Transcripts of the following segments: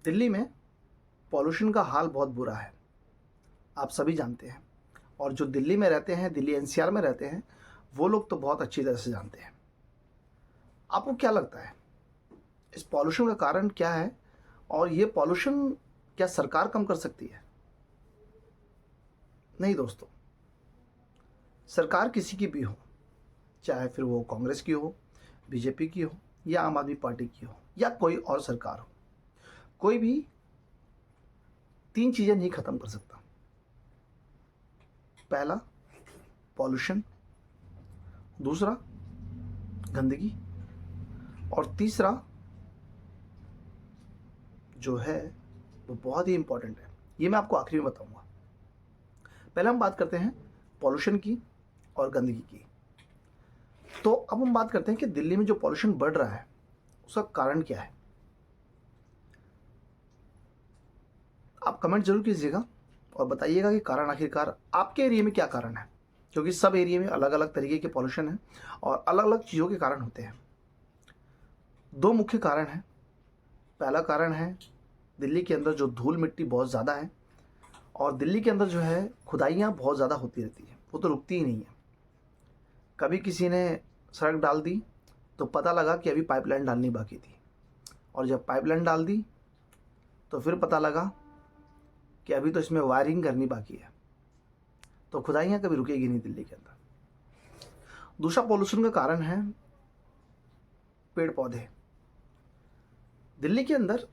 दिल्ली में पॉल्यूशन का हाल बहुत बुरा है, आप सभी जानते हैं। और जो दिल्ली में रहते हैं, दिल्ली एनसीआर में रहते हैं, वो लोग तो बहुत अच्छी तरह से जानते हैं। आपको क्या लगता है इस पॉल्यूशन का कारण क्या है, और ये पॉल्यूशन क्या सरकार कम कर सकती है? नहीं दोस्तों, सरकार किसी की भी हो, चाहे फिर वो कांग्रेस की हो, बीजेपी की हो, या आम आदमी पार्टी की हो, या कोई और सरकार हो, कोई भी तीन चीज़ें नहीं ख़त्म कर सकता। पहला पॉल्यूशन, दूसरा गंदगी, और तीसरा जो है वो बहुत ही इंपॉर्टेंट है, ये मैं आपको आखिरी में बताऊंगा। पहले हम बात करते हैं पॉल्यूशन की और गंदगी की। तो अब हम बात करते हैं कि दिल्ली में जो पॉल्यूशन बढ़ रहा है उसका कारण क्या है। आप कमेंट जरूर कीजिएगा और बताइएगा कि कारण आखिरकार आपके एरिया में क्या कारण है, क्योंकि सब एरिया में अलग अलग तरीके के पॉल्यूशन है और अलग अलग चीज़ों के कारण होते हैं। दो मुख्य कारण हैं। पहला कारण है दिल्ली के अंदर जो धूल मिट्टी बहुत ज़्यादा है, और दिल्ली के अंदर जो है खुदाइयाँ बहुत ज़्यादा होती रहती है, वो तो रुकती ही नहीं है। कभी किसी ने सड़क डाल दी तो पता लगा कि अभी पाइपलाइन डालनी बाकी थी, और जब पाइपलाइन डाल दी तो फिर पता लगा कि अभी तो इसमें वायरिंग करनी बाकी है। तो खुदाइयाँ कभी रुकेगी नहीं दिल्ली के अंदर। दूसरा पॉल्यूशन का कारण है पेड़ पौधे। दिल्ली के अंदर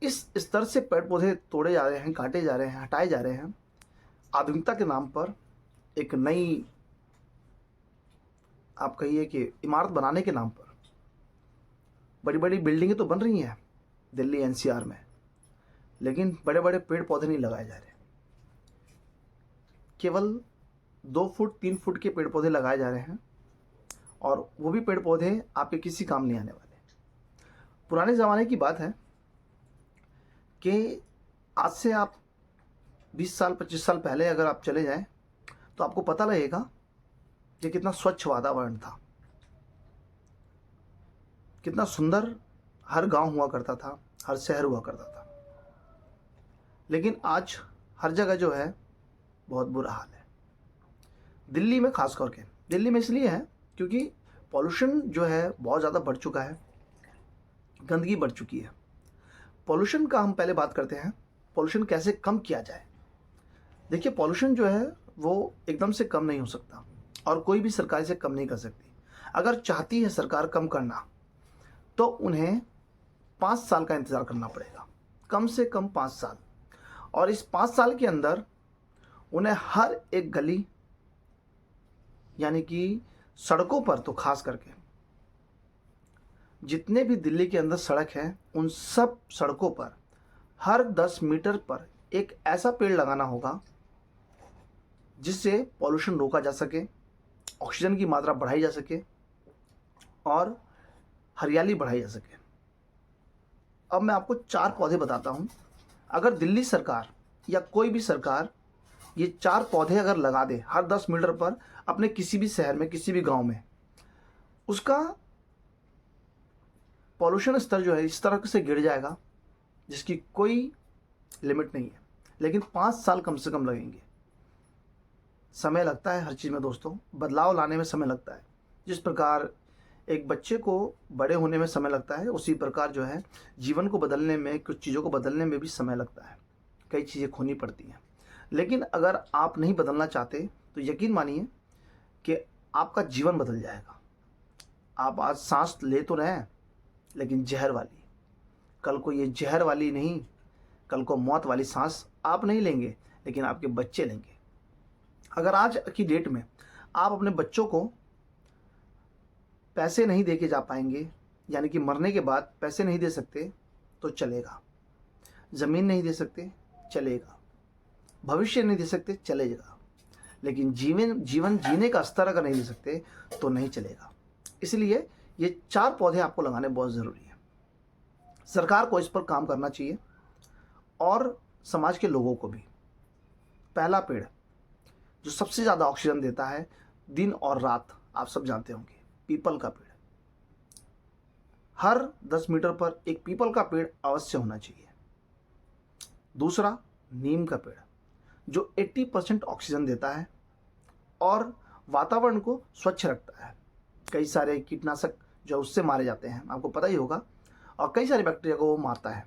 इस स्तर से पेड़ पौधे तोड़े जा रहे हैं, काटे जा रहे हैं, हटाए जा रहे हैं, आधुनिकता के नाम पर, एक नई आप कहिए कि इमारत बनाने के नाम पर। बड़ी बड़ी बिल्डिंगें तो बन रही हैं दिल्ली एनसीआर में, लेकिन बड़े बड़े पेड़ पौधे नहीं लगाए जा रहे। केवल 2 फुट 3 फुट के पेड़ पौधे लगाए जा रहे हैं, और वो भी पेड़ पौधे आपके किसी काम नहीं आने वाले। पुराने ज़माने की बात है कि आज से आप 20 साल 25 साल पहले अगर आप चले जाएं तो आपको पता लगेगा कि कितना स्वच्छ वातावरण था, कितना सुंदर हर गांव हुआ करता था, हर शहर हुआ करता था। लेकिन आज हर जगह जो है बहुत बुरा हाल है। दिल्ली में खास करके, दिल्ली में इसलिए है क्योंकि पॉल्यूशन जो है बहुत ज़्यादा बढ़ चुका है, गंदगी बढ़ चुकी है। पॉल्यूशन का हम पहले बात करते हैं, पॉल्यूशन कैसे कम किया जाए। देखिए, पॉल्यूशन जो है वो एकदम से कम नहीं हो सकता, और कोई भी सरकार इसे कम नहीं कर सकती। अगर चाहती है सरकार कम करना तो उन्हें 5 साल का इंतज़ार करना पड़ेगा, कम से कम 5 साल। और इस 5 साल के अंदर उन्हें हर एक गली, यानी कि सड़कों पर तो खास करके जितने भी दिल्ली के अंदर सड़क हैं उन सब सड़कों पर हर 10 मीटर पर एक ऐसा पेड़ लगाना होगा जिससे पॉल्यूशन रोका जा सके, ऑक्सीजन की मात्रा बढ़ाई जा सके, और हरियाली बढ़ाई जा सके। अब मैं आपको 4 पौधे बताता हूँ। अगर दिल्ली सरकार या कोई भी सरकार ये 4 पौधे अगर लगा दे हर 10 मीटर पर अपने किसी भी शहर में, किसी भी गांव में, उसका पॉल्यूशन स्तर जो है इस तरह से गिर जाएगा जिसकी कोई लिमिट नहीं है। लेकिन 5 साल कम से कम लगेंगे। समय लगता है हर चीज़ में दोस्तों, बदलाव लाने में समय लगता है। जिस प्रकार एक बच्चे को बड़े होने में समय लगता है, उसी प्रकार जो है जीवन को बदलने में, कुछ चीज़ों को बदलने में भी समय लगता है। कई चीज़ें खोनी पड़ती हैं। लेकिन अगर आप नहीं बदलना चाहते तो यकीन मानिए कि आपका जीवन बदल जाएगा। आप आज सांस ले तो रहे हैं, लेकिन जहर वाली। कल को ये जहर वाली नहीं, कल को मौत वाली सांस आप नहीं लेंगे, लेकिन आपके बच्चे लेंगे। अगर आज की डेट में आप अपने बच्चों को पैसे नहीं दे के जा पाएंगे, यानी कि मरने के बाद पैसे नहीं दे सकते तो चलेगा, ज़मीन नहीं दे सकते चलेगा, भविष्य नहीं दे सकते चलेगा, लेकिन जीवन जीने का स्तर अगर नहीं दे सकते तो नहीं चलेगा। इसलिए ये 4 पौधे आपको लगाने बहुत ज़रूरी है। सरकार को इस पर काम करना चाहिए, और समाज के लोगों को भी। पहला पेड़ जो सबसे ज़्यादा ऑक्सीजन देता है दिन और रात, आप सब जानते होंगे, पीपल का पेड़। हर 10 मीटर पर एक पीपल का पेड़ अवश्य होना चाहिए। दूसरा नीम का पेड़ जो 80% ऑक्सीजन देता है और वातावरण को स्वच्छ रखता है। कई सारे कीटनाशक जो उससे मारे जाते हैं, आपको पता ही होगा, और कई सारे बैक्टीरिया को वो मारता है।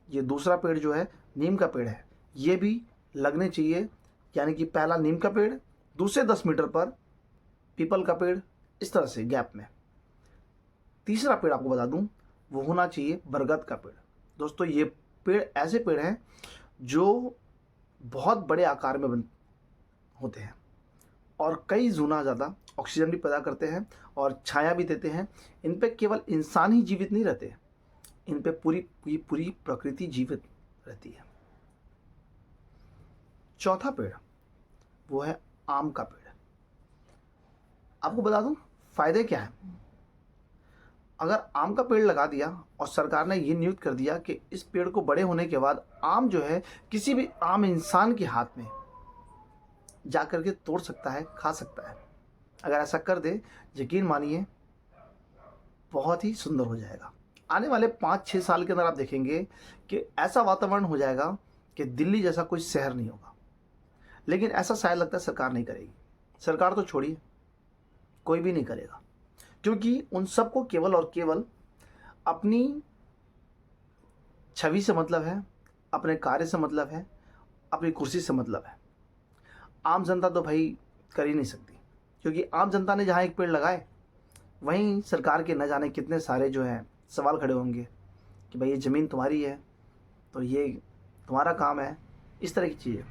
ये दूसरा पेड़ जो है नीम का पेड़ है, ये भी लगने चाहिए। यानी कि पहला नीम का पेड़, दूसरे 10 मीटर पर पीपल का पेड़, इस तरह से गैप में। तीसरा पेड़ आपको बता दूं, वो होना चाहिए बरगद का पेड़। दोस्तों ये पेड़ ऐसे पेड़ हैं जो बहुत बड़े आकार में होते हैं और कई गुना ज़्यादा ऑक्सीजन भी पैदा करते हैं और छाया भी देते हैं। इन पे केवल इंसान ही जीवित नहीं रहते, इन पे पूरी प्रकृति जीवित रहती है। चौथा पेड़ वो है आम का पेड़। आपको बता दूं फायदे क्या है। अगर आम का पेड़ लगा दिया और सरकार ने ये नियुक्त कर दिया कि इस पेड़ को बड़े होने के बाद आम जो है किसी भी आम इंसान के हाथ में जा करके तोड़ सकता है, खा सकता है, अगर ऐसा कर दे, यकीन मानिए बहुत ही सुंदर हो जाएगा। आने वाले 5-6 साल के अंदर आप देखेंगे कि ऐसा वातावरण हो जाएगा कि दिल्ली जैसा कोई शहर नहीं होगा। लेकिन ऐसा शायद लगता है सरकार नहीं करेगी। सरकार तो छोड़िए, कोई भी नहीं करेगा, क्योंकि उन सबको केवल और केवल अपनी छवि से मतलब है, अपने कार्य से मतलब है, अपनी कुर्सी से मतलब है। आम जनता तो भाई कर ही नहीं सकती, क्योंकि आम जनता ने जहाँ एक पेड़ लगाए वहीं सरकार के न जाने कितने सारे जो हैं सवाल खड़े होंगे कि भाई ये ज़मीन तुम्हारी है तो ये तुम्हारा काम है, इस तरह की चीज़ें।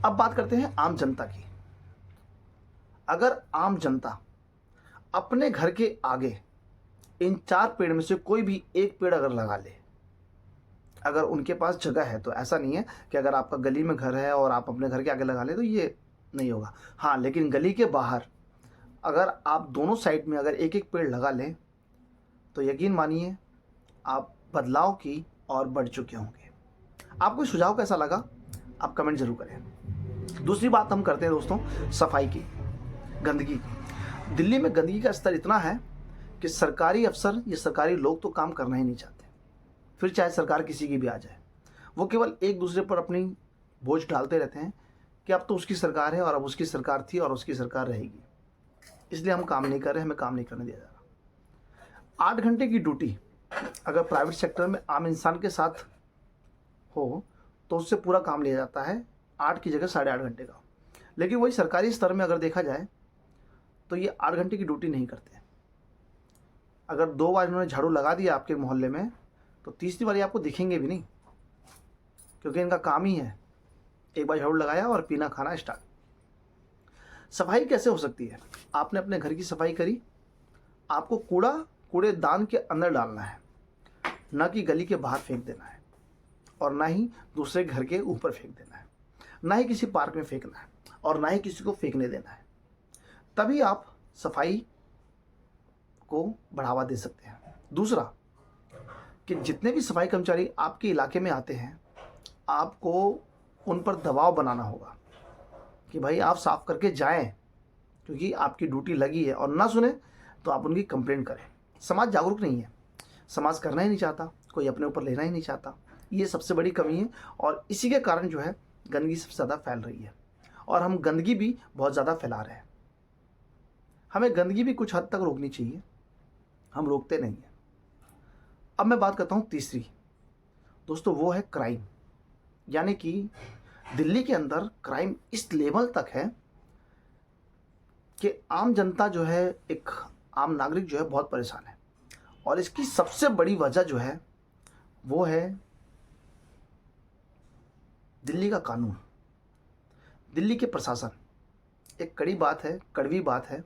अब बात करते हैं आम जनता की। अगर आम जनता अपने घर के आगे इन 4 पेड़ में से कोई भी एक पेड़ अगर लगा ले, अगर उनके पास जगह है, तो ऐसा नहीं है कि अगर आपका गली में घर है और आप अपने घर के आगे लगा ले तो ये नहीं होगा। हाँ, लेकिन गली के बाहर अगर आप दोनों साइड में अगर एक एक पेड़ लगा लें तो यकीन मानिए आप बदलाव की और बढ़ चुके होंगे। आपको सुझाव कैसा लगा आप कमेंट जरूर करें। दूसरी बात हम करते हैं दोस्तों सफाई की, गंदगी की। दिल्ली में गंदगी का स्तर इतना है कि सरकारी अफसर या सरकारी लोग तो काम करना ही नहीं चाहते, फिर चाहे सरकार किसी की भी आ जाए। वो केवल एक दूसरे पर अपनी बोझ डालते रहते हैं कि अब तो उसकी सरकार है और अब उसकी सरकार थी और उसकी सरकार रहेगी, इसलिए हम काम नहीं कर रहे, हमें काम नहीं करने दिया जा रहा। 8 घंटे की ड्यूटी अगर प्राइवेट सेक्टर में आम इंसान के साथ हो तो उससे पूरा काम लिया जाता है 8 की जगह 8.5 घंटे का। लेकिन वही सरकारी स्तर में अगर देखा जाए तो ये 8 घंटे की ड्यूटी नहीं करते। अगर 2 बार इन्होंने झाड़ू लगा दिया आपके मोहल्ले में तो तीसरी बार आपको दिखेंगे भी नहीं, क्योंकि इनका काम ही है एक बार झाड़ू लगाया और पीना खाना स्टार्ट। सफाई कैसे हो सकती है? आपने अपने घर की सफाई करी, आपको कूड़ेदान के अंदर डालना है, न कि गली के बाहर फेंक देना है, और ना ही दूसरे घर के ऊपर फेंक देना है, ना ही किसी पार्क में फेंकना है, और ना ही किसी को फेंकने देना है। तभी आप सफाई को बढ़ावा दे सकते हैं। दूसरा कि जितने भी सफाई कर्मचारी आपके इलाके में आते हैं, आपको उन पर दबाव बनाना होगा कि भाई आप साफ करके जाएं, क्योंकि आपकी ड्यूटी लगी है। और ना सुने तो आप उनकी कंप्लेंट करें। समाज जागरूक नहीं है, समाज करना ही नहीं चाहता, कोई अपने ऊपर लेना ही नहीं चाहता। ये सबसे बड़ी कमी है और इसी के कारण जो है गंदगी सबसे ज़्यादा फैल रही है और हम गंदगी भी बहुत ज़्यादा फैला रहे हैं। हमें गंदगी भी कुछ हद तक रोकनी चाहिए, हम रोकते नहीं हैं। अब मैं बात करता हूँ तीसरी दोस्तों, वो है क्राइम। यानी कि दिल्ली के अंदर क्राइम इस लेवल तक है कि आम जनता जो है, एक आम नागरिक जो है बहुत परेशान है। और इसकी सबसे बड़ी वजह जो है वो है दिल्ली का कानून, दिल्ली के प्रशासन। एक कड़ी बात है, कड़वी बात है,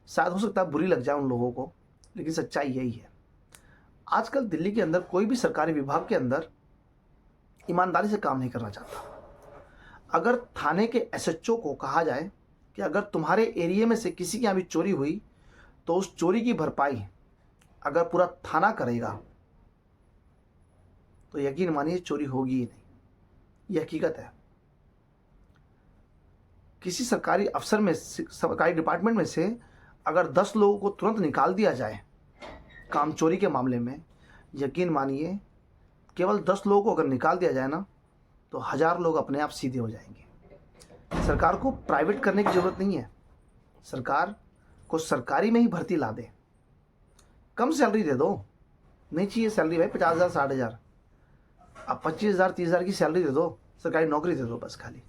शायद हो सकता है बुरी लग जाए उन लोगों को, लेकिन सच्चाई यही है। आजकल दिल्ली के अंदर कोई भी सरकारी विभाग के अंदर ईमानदारी से काम नहीं करना चाहता। अगर थाने के एसएचओ को कहा जाए कि अगर तुम्हारे एरिया में से किसी के यहाँ भी चोरी हुई तो उस चोरी की भरपाई अगर पूरा थाना करेगा तो यकीन मानिए चोरी होगी ही नहीं। ये हकीकत है। किसी सरकारी अफसर में, सरकारी डिपार्टमेंट में से अगर 10 लोगों को तुरंत निकाल दिया जाए काम चोरी के मामले में, यकीन मानिए केवल 10 लोगों को अगर निकाल दिया जाए ना, तो 1000 लोग अपने आप सीधे हो जाएंगे। सरकार को प्राइवेट करने की ज़रूरत नहीं है, सरकार को सरकारी में ही भर्ती ला दे। कम सैलरी दे दो, नहीं चाहिए सैलरी भाई 50,000 60,000, आप 25,000 30,000 की सैलरी दे दो, सरकारी नौकरी दे दो बस खाली।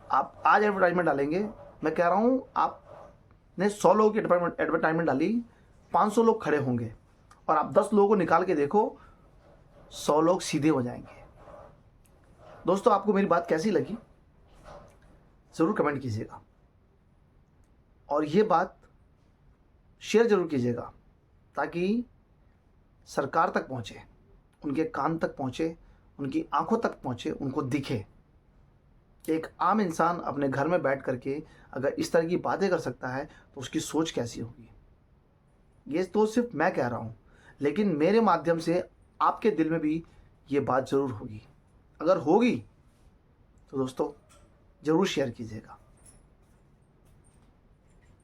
आप आज एडवर्टाइजमेंट डालेंगे, मैं कह रहा हूँ आपने 100 लोगों की एडवर्टाइजमेंट डाली, 500 लोग खड़े होंगे, और आप 10 लोगों को निकाल के देखो, 100 लोग सीधे हो जाएंगे। दोस्तों, आपको मेरी बात कैसी लगी ज़रूर कमेंट कीजिएगा, और ये बात शेयर ज़रूर कीजिएगा ताकि सरकार तक पहुँचे, उनके कान तक पहुँचे, उनकी आंखों तक पहुँचे, उनको दिखे कि एक आम इंसान अपने घर में बैठ करके अगर इस तरह की बातें कर सकता है तो उसकी सोच कैसी होगी। ये तो सिर्फ मैं कह रहा हूँ, लेकिन मेरे माध्यम से आपके दिल में भी ये बात ज़रूर होगी। अगर होगी तो दोस्तों ज़रूर शेयर कीजिएगा।